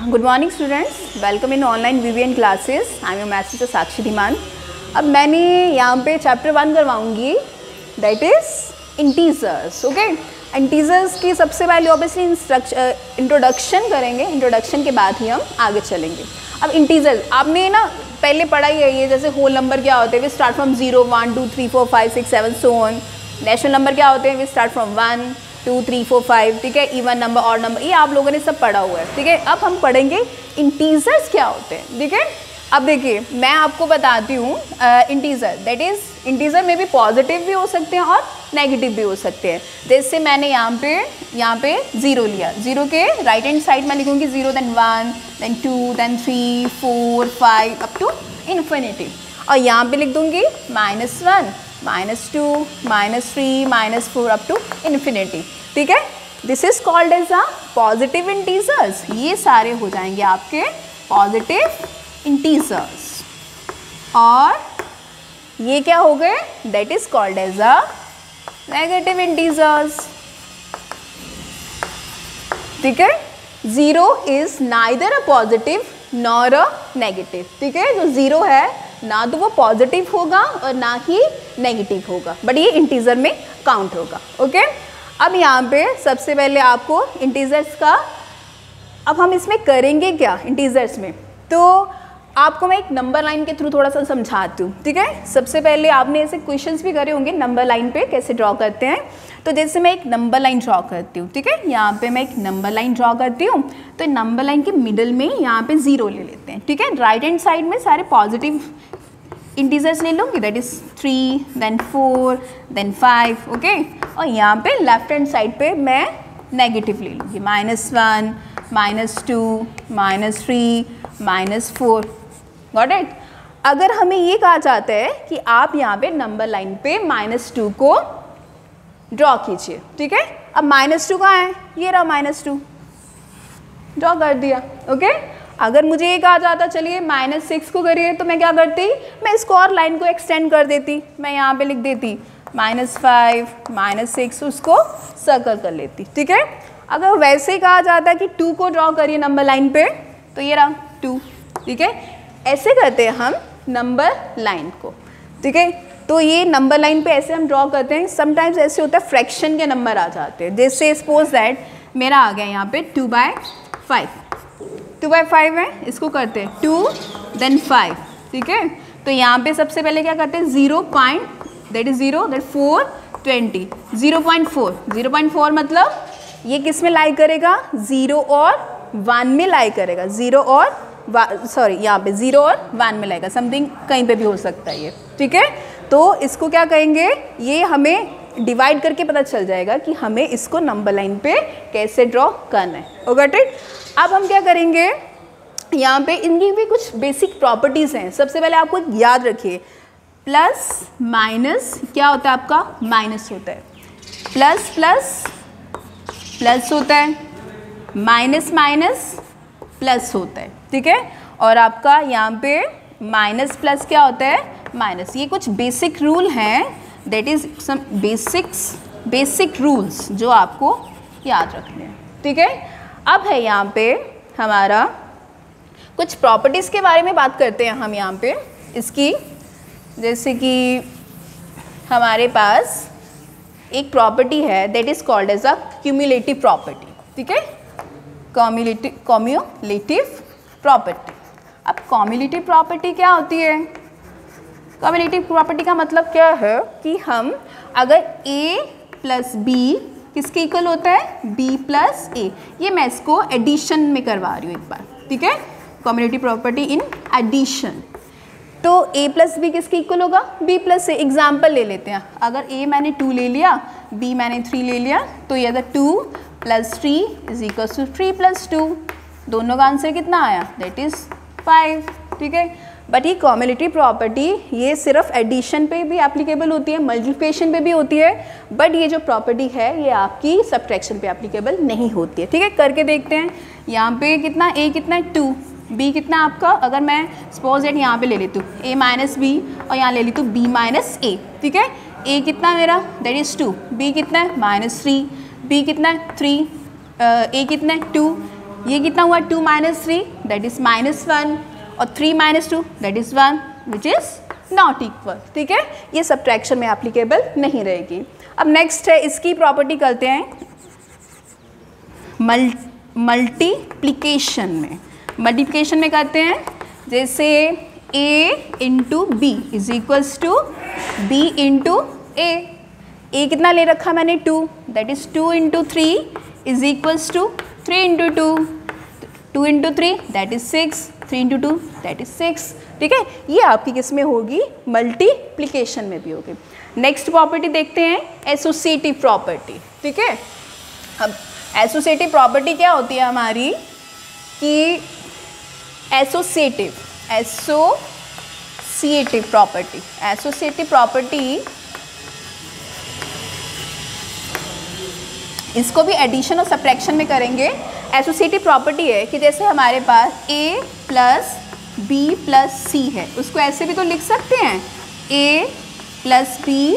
Good morning students, welcome in online VVN classes. I am your maths teacher Sakshi Dhiman. अब मैंने यहाँ पे chapter 1 करवाऊँगी, that is integers. Okay, integers की सबसे पहले ऑब्वियसली इंट्रोडक्शन करेंगे, इंट्रोडक्शन के बाद ही हम आगे चलेंगे। अब इंटीजर्स आपने ना पहले पढ़ा ही है, ये जैसे होल नंबर क्या होते हैं, we start from 0 1 2 3 4 5 6 7 so on. Natural number क्या होते हैं, वी स्टार्ट फ्रॉम 1 2 3 4 5, ठीक है। इवन नंबर, ऑड नंबर, ये आप लोगों ने सब पढ़ा हुआ है, ठीक है। अब हम पढ़ेंगे इंटीजर्स क्या होते हैं, ठीक है। अब देखिए मैं आपको बताती हूँ इंटीजर, दैट इज़ इंटीजर में भी पॉजिटिव भी हो सकते हैं और नेगेटिव भी हो सकते हैं। जैसे मैंने यहाँ पे 0 लिया, 0 के राइट हैंड साइड में लिखूँगी 0 then 1 then 2 then 3 4 5 up to infinity. और यहाँ पे लिख दूँगी -1 -2 -3 -4 अप टू इन्फिनिटी, ठीक है। This is called as a positive integers. ये सारे हो जाएंगे आपके पॉजिटिव इंटीजर्स। और ये क्या हो गए, that is called as a negative integers, ठीक है। 0 is neither a positive nor a negative, ठीक है। जो 0 है ना तो वो पॉजिटिव होगा और ना ही नेगेटिव होगा, बट ये इंटीजर में काउंट होगा, ओके। अब यहाँ पे सबसे पहले आपको इंटीजर्स का, अब हम इसमें करेंगे क्या इंटीजर्स में, तो आपको मैं एक नंबर लाइन के थ्रू थोड़ा सा समझाती हूँ, ठीक है। सबसे पहले आपने ऐसे क्वेश्चंस भी करे होंगे नंबर लाइन पे कैसे ड्रॉ करते हैं। तो जैसे मैं एक नंबर लाइन ड्रॉ करती हूँ, ठीक है। यहाँ पे मैं एक नंबर लाइन ड्रॉ करती हूँ, तो नंबर लाइन के मिडल में यहाँ पे 0 ले लेते हैं, ठीक है। राइट हैंड साइड में सारे पॉजिटिव इंटीजर्स ले लूँगी, that is 3 then 4 then 5, okay. और यहाँ पे लेफ्ट हैंड साइड पे मैं नेगेटिव ले लूँगी, -1 -2 -3 -4, गॉट इट। अगर हमें ये कहा जाता है कि आप यहाँ पे नंबर लाइन पे -2 को ड्रॉ कीजिए, ठीक है। अब -2 कहाँ है, ये रहा -2, ड्रॉ कर दिया, ओके। अगर मुझे ये कहा जाता चलिए -6 को करिए, तो मैं क्या करती, मैं इसको और लाइन को एक्सटेंड कर देती, मैं यहाँ पे लिख देती -5 -6, उसको सर्कल कर लेती, ठीक है। अगर वैसे ही कहा जाता है कि 2 को ड्रॉ करिए नंबर लाइन पे, तो ये रहा 2, ठीक है। ऐसे करते हैं हम नंबर लाइन को, ठीक है। तो ये नंबर लाइन पे ऐसे हम ड्रॉ करते हैं। समटाइम्स ऐसे होता है फ्रैक्शन के नंबर आ जाते हैं, जैसे सपोज दैट मेरा आ गया यहाँ पे 2/5, 2/5 है, इसको करते हैं 2 then 5, ठीक है। तो यहाँ पे सबसे पहले क्या करते हैं 0 दैट इज 0 दैट 4 20 0.4 मतलब ये किस में लाई करेगा, 0 और 1 में लाई करेगा, 0 और सॉरी यहाँ पे 0 और 1 में लाएगा, समथिंग कहीं पे भी हो सकता है ये, ठीक है। तो इसको क्या कहेंगे, ये हमें डिवाइड करके पता चल जाएगा कि हमें इसको नंबर लाइन पे कैसे ड्रॉ करना है, ओके ठीक। अब हम क्या करेंगे, यहाँ पे इनकी भी कुछ बेसिक प्रॉपर्टीज़ हैं। सबसे पहले आपको याद रखिए, प्लस माइनस क्या होता है, आपका माइनस होता है, प्लस प्लस प्लस होता है, माइनस माइनस प्लस होता है, ठीक है। और आपका यहाँ पे माइनस प्लस क्या होता है, माइनस। ये कुछ बेसिक रूल हैं, that is some basic rules जो आपको याद रखने हैं, ठीक है। अब है यहाँ पे हमारा कुछ प्रॉपर्टीज़ के बारे में बात करते हैं हम यहाँ पे इसकी। जैसे कि हमारे पास एक प्रॉपर्टी है that is called as a cumulative property, ठीक है। Cumulative property. अब कम्युलेटिव प्रॉपर्टी क्या होती है, कम्युलेटिव प्रॉपर्टी का मतलब क्या है कि हम अगर a + b किसके इक्वल होता है, b + a, ये मैं इसको एडिशन में करवा रही हूँ एक बार, ठीक है। कम्युलेटिव प्रॉपर्टी इन एडिशन, तो a + b किसके इक्वल होगा, b + a। एग्जाम्पल ले लेते हैं, अगर a मैंने 2 ले लिया, b मैंने 3 ले लिया, तो ये 2 + 3 = 3 + 2, दोनों का आंसर कितना आया, दैट इज़ 5, ठीक है। बट ये कम्युलेटिव प्रॉपर्टी ये सिर्फ एडिशन पे भी एप्लीकेबल होती है, मल्टीप्लिकेशन पे भी होती है, बट ये जो प्रॉपर्टी है ये आपकी सब्ट्रैक्शन पे एप्लीकेबल नहीं होती है, ठीक है। करके देखते हैं, यहाँ पे कितना, a कितना है 2, b कितना आपका, अगर मैं सपोज दैट यहाँ पे ले लेती हूँ a - b और यहाँ ले लेती हूँ b - a, ठीक है। a कितना मेरा, दैट इज़ 2, b कितना है -3, b कितना है 3, a कितना है 2, ये कितना हुआ 2 माइनस 3 दैट इज -1 और 3 minus 2 that is 1 which is not equal. ठीक है, ये सब्ट्रैक्शन में एप्लीकेबल नहीं रहेगी। अब नेक्स्ट है इसकी प्रॉपर्टी करते हैं मल्टीप्लिकेशन में। मल्टीप्लिकेशन में करते हैं जैसे a into b is equals to b into a कितना ले रखा मैंने 2 that is 2 into 3 is equals to 3 into 2 into 3 that is 6 3 into 2 that is 6। ठीक है, ये आपकी किस में होगी मल्टीप्लिकेशन में भी होगी। नेक्स्ट प्रॉपर्टी देखते हैं एसोसिएटिव प्रॉपर्टी। ठीक है, अब एसोसिएटिव प्रॉपर्टी क्या होती है हमारी कि एसोसिएटिव प्रॉपर्टी इसको भी एडिशन और सब्ट्रैक्शन में करेंगे। एसोसिएटिव प्रॉपर्टी है कि जैसे हमारे पास a plus b plus c है, उसको ऐसे भी तो लिख सकते हैं a plus b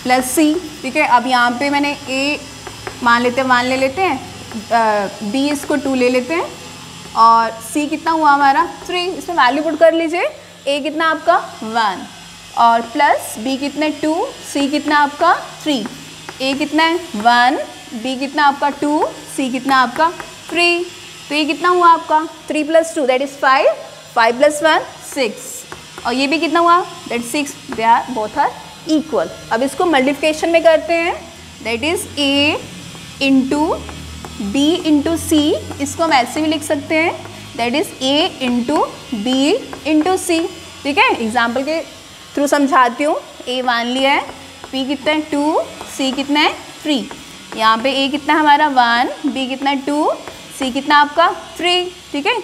plus c। ठीक है, अब यहाँ पे मैंने a मान लेते हैं 1 ले लेते हैं, b इसको 2 ले लेते हैं और c कितना हुआ हमारा 3, इसमें वैल्यू पुट कर लीजिए। a कितना आपका 1 और प्लस b कितना 2, c कितना आपका 3, a कितना है 1, b कितना आपका 2, c कितना आपका 3, तो ये कितना हुआ आपका 3 प्लस 2 दैट इज 5, 5 प्लस 1 6 और ये भी कितना हुआ that 6, they are both are equal. अब इसको मल्टीप्लिकेशन में करते हैं that is a into b into c, इसको हम ऐसे भी लिख सकते हैं that is a into b into c। ठीक है, एग्जाम्पल के थ्रू समझाती हूँ। a 1 लिया है, b कितना है 2, c कितना है 3, यहाँ पे a कितना है हमारा 1, b कितना है 2, c कितना आपका 3। ठीक है,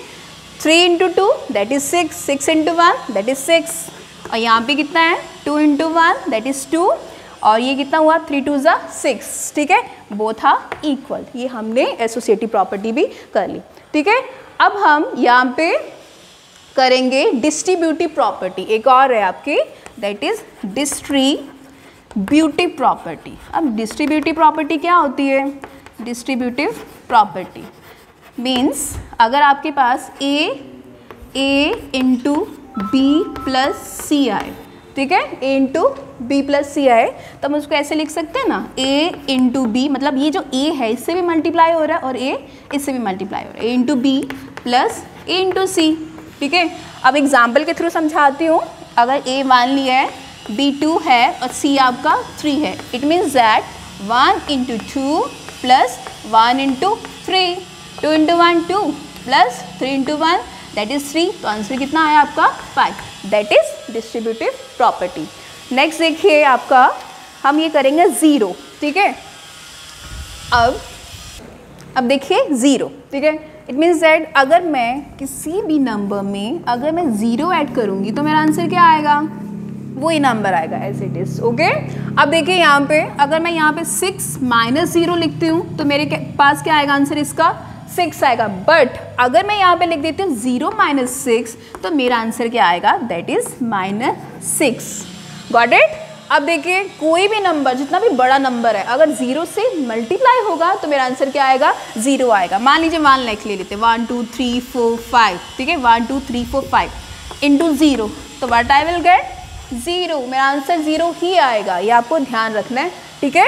3 into 2 that is 6, 6 into 1 that is 6 और यहाँ पे कितना है 2 इंटू 1 दैट इज 2 और ये कितना हुआ 3 2 ज़ा 6। ठीक है, बोथ आर इक्वल। ये हमने एसोसिएटिव प्रॉपर्टी भी कर ली। ठीक है, अब हम यहाँ पे करेंगे डिस्ट्रीब्यूटिव प्रॉपर्टी। एक और है आपकी दैट इज डिस्ट्रीब्यूटिव प्रॉपर्टी। अब डिस्ट्रीब्यूटिव प्रॉपर्टी क्या होती है? डिस्ट्रीब्यूटिव प्रॉपर्टी मीन्स अगर आपके पास a इंटू बी प्लस सी आए, ठीक है, a इंटू बी प्लस सी आए, तो हम उसको ऐसे लिख सकते हैं ना, a इंटू बी, मतलब ये जो a है इससे भी मल्टीप्लाई हो रहा है और a इससे भी मल्टीप्लाई हो रहा है, a into b plus a into c. ठीक है, अब एग्जाम्पल के थ्रू समझाती हूँ। अगर a 1 लिया है, b 2 है और c आपका 3 है, it means that 1 into 2 plus 1 into 3, 2 into 1 2 plus 3 into 1 that is 3, तो आंसर कितना आया आपका 5। That is distributive property. Next देखिए आपका, हम ये करेंगे 0। ठीक है, अब देखिए 0। ठीक है, इट मीन्स दैट अगर मैं किसी भी नंबर में अगर मैं 0 ऐड करूँगी तो मेरा आंसर क्या आएगा? वही नंबर आएगा एज इट इज़। ओके, अब देखिए यहाँ पे अगर मैं यहाँ पे 6 माइनस 0 लिखती हूँ तो मेरे पास क्या आएगा आंसर इसका? 6 आएगा। बट अगर मैं यहाँ पे लिख देती हूँ 0 माइनस 6 तो मेरा आंसर क्या आएगा? That is -6। Got it? अब देखिए कोई भी नंबर, जितना भी बड़ा नंबर है, अगर 0 से मल्टीप्लाई होगा तो मेरा आंसर क्या आएगा? 0 आएगा। मान लीजिए 1 लाख ले लेते हैं, 1 2 3 4 5, ठीक है, 1 2 3 4 5 इंटू 0, तो व्हाट आई विल गेट? 0। मेरा आंसर 0 ही आएगा, ये आपको ध्यान रखना है। ठीक है,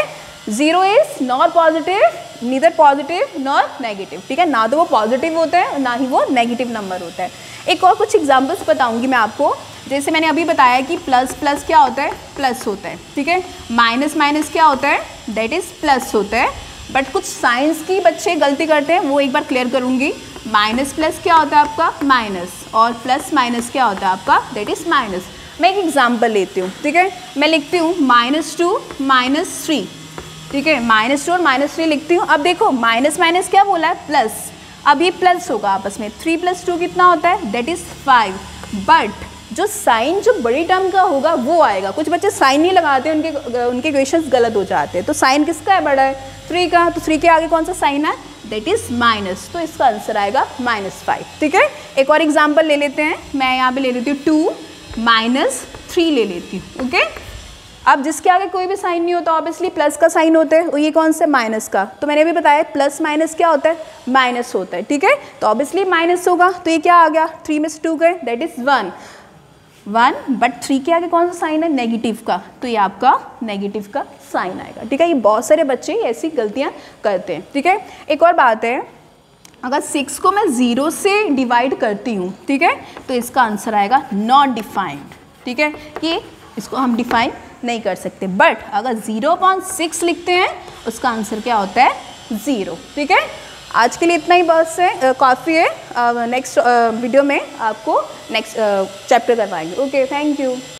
0 is not positive, neither positive nor negative. ठीक है, ना तो वो पॉजिटिव होता है ना ही वो नेगेटिव नंबर होता है। एक और कुछ एग्जांपल्स बताऊंगी मैं आपको। जैसे मैंने अभी बताया कि प्लस प्लस क्या होता है? प्लस होता है। ठीक है, माइनस माइनस क्या होता है? दैट इज प्लस होता है। बट कुछ साइंस की बच्चे गलती करते हैं, वो एक बार क्लियर करूंगी। माइनस प्लस क्या होता है आपका? माइनस, और प्लस माइनस क्या होता है आपका? That is minus. मैं एक एग्जाम्पल लेती हूँ। ठीक है, मैं लिखती हूँ -2 -3। ठीक है, -2 और -3 लिखती हूँ। अब देखो माइनस माइनस क्या बोला है? प्लस। अब ये प्लस होगा आपस में, 3 + 2 कितना होता है? That is 5। बट जो साइन जो बड़ी टर्म का होगा वो आएगा। कुछ बच्चे साइन नहीं लगाते, उनके क्वेश्चंस गलत हो जाते हैं। तो साइन किसका है बड़ा है? 3 का, तो 3 के आगे कौन सा साइन है? दैट इज माइनस, तो इसका आंसर आएगा -5। ठीक है, एक और एग्जाम्पल ले लेते हैं। मैं यहाँ पे ले लेती हूँ 2 - 3 ले लेती हूँ। ओके, अब जिसके आगे कोई भी साइन नहीं होता ऑब्वियसली प्लस का साइन होता है, और ये कौन सा माइनस का, तो मैंने भी बताया प्लस माइनस क्या होता है, माइनस होता है, ठीक है। तो ऑब्वियसली माइनस होगा, तो ये क्या आ गया 3 में से 2 गए दैट इज 1 बट 3 के आगे कौन सा साइन है, नेगेटिव का, तो ये आपका नेगेटिव का साइन आएगा, ठीक है। ये बहुत सारे बच्चे ऐसी गलतियाँ करते हैं, ठीक है। एक और बात है, अगर 6 को मैं 0 से डिवाइड करती हूँ, ठीक है, तो इसका आंसर आएगा नॉट डिफाइंड, ठीक है, कि इसको हम डिफाइन नहीं कर सकते। बट अगर 0.6 लिखते हैं उसका आंसर क्या होता है 0, ठीक है। आज के लिए इतना ही बस है, काफ़ी है। नेक्स्ट वीडियो में आपको नेक्स्ट चैप्टर करवाएंगे। Okay, thank you.